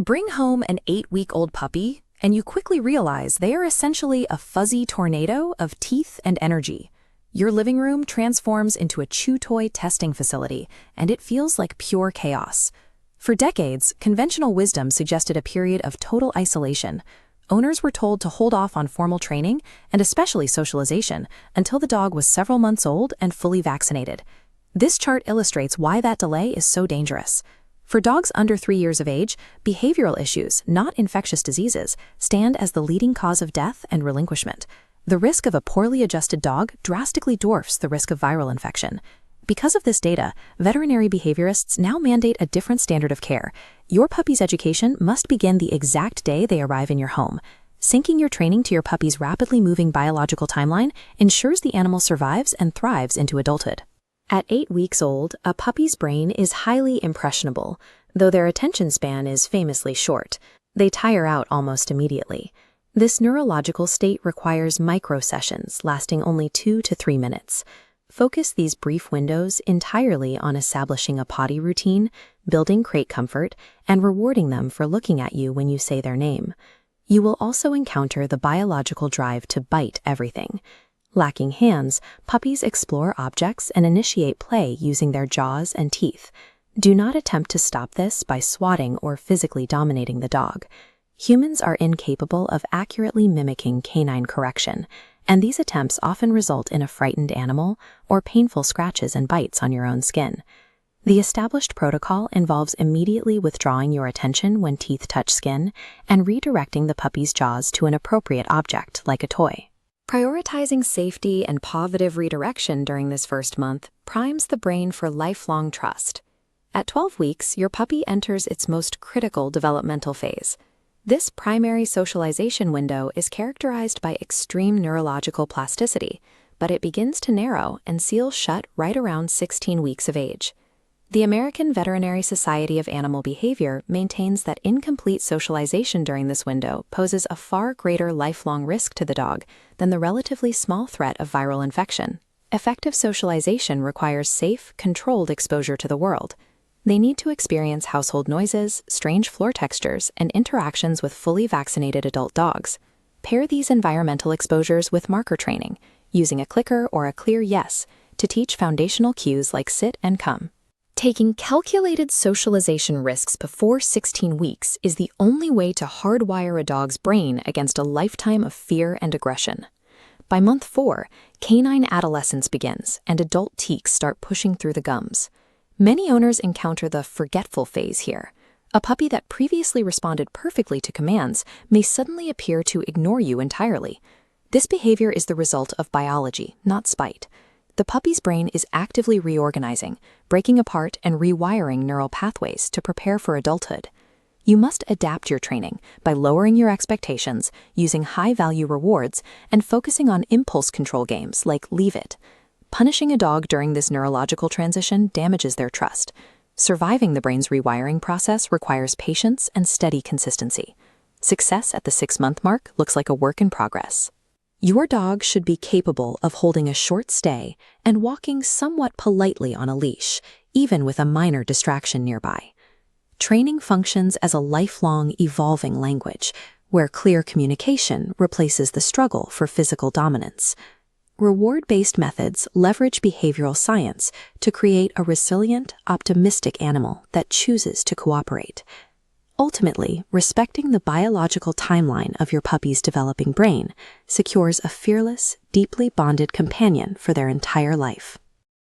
Bring home an 8-week-old puppy, and you quickly realize they are essentially a fuzzy tornado of teeth and energy. Your living room transforms into a chew toy testing facility, and it feels like pure chaos. For decades, conventional wisdom suggested a period of total isolation. Owners were told to hold off on formal training, and especially socialization, until the dog was several months old and fully vaccinated. This chart illustrates why that delay is so dangerous. For dogs under 3 years of age, behavioral issues, not infectious diseases, stand as the leading cause of death and relinquishment. The risk of a poorly adjusted dog drastically dwarfs the risk of viral infection. Because of this data, veterinary behaviorists now mandate a different standard of care. Your puppy's education must begin the exact day they arrive in your home. Syncing your training to your puppy's rapidly moving biological timeline ensures the animal survives and thrives into adulthood. At 8 weeks old, a puppy's brain is highly impressionable, though their attention span is famously short. They tire out almost immediately. This neurological state requires microsessions lasting only 2 to 3 minutes. Focus these brief windows entirely on establishing a potty routine, building crate comfort, and rewarding them for looking at you when you say their name. You will also encounter the biological drive to bite everything. Lacking hands, puppies explore objects and initiate play using their jaws and teeth. Do not attempt to stop this by swatting or physically dominating the dog. Humans are incapable of accurately mimicking canine correction, and these attempts often result in a frightened animal or painful scratches and bites on your own skin. The established protocol involves immediately withdrawing your attention when teeth touch skin and redirecting the puppy's jaws to an appropriate object like a toy. Prioritizing safety and positive redirection during this first month primes the brain for lifelong trust. At 12 weeks, your puppy enters its most critical developmental phase. This primary socialization window is characterized by extreme neurological plasticity, but it begins to narrow and seal shut right around 16 weeks of age. The American Veterinary Society of Animal Behavior maintains that incomplete socialization during this window poses a far greater lifelong risk to the dog than the relatively small threat of viral infection. Effective socialization requires safe, controlled exposure to the world. They need to experience household noises, strange floor textures, and interactions with fully vaccinated adult dogs. Pair these environmental exposures with marker training, using a clicker or a clear yes to teach foundational cues like sit and come. Taking calculated socialization risks before 16 weeks is the only way to hardwire a dog's brain against a lifetime of fear and aggression. By month 4, canine adolescence begins and adult teaks start pushing through the gums. Many owners encounter the forgetful phase here. A puppy that previously responded perfectly to commands may suddenly appear to ignore you entirely. This behavior is the result of biology, not spite. The puppy's brain is actively reorganizing, breaking apart and rewiring neural pathways to prepare for adulthood. You must adapt your training by lowering your expectations, using high-value rewards, and focusing on impulse control games like Leave It. Punishing a dog during this neurological transition damages their trust. Surviving the brain's rewiring process requires patience and steady consistency. Success at the 6-month mark looks like a work in progress. Your dog should be capable of holding a short stay and walking somewhat politely on a leash, even with a minor distraction nearby. Training functions as a lifelong, evolving language, where clear communication replaces the struggle for physical dominance. Reward-based methods leverage behavioral science to create a resilient, optimistic animal that chooses to cooperate. Ultimately, respecting the biological timeline of your puppy's developing brain secures a fearless, deeply bonded companion for their entire life.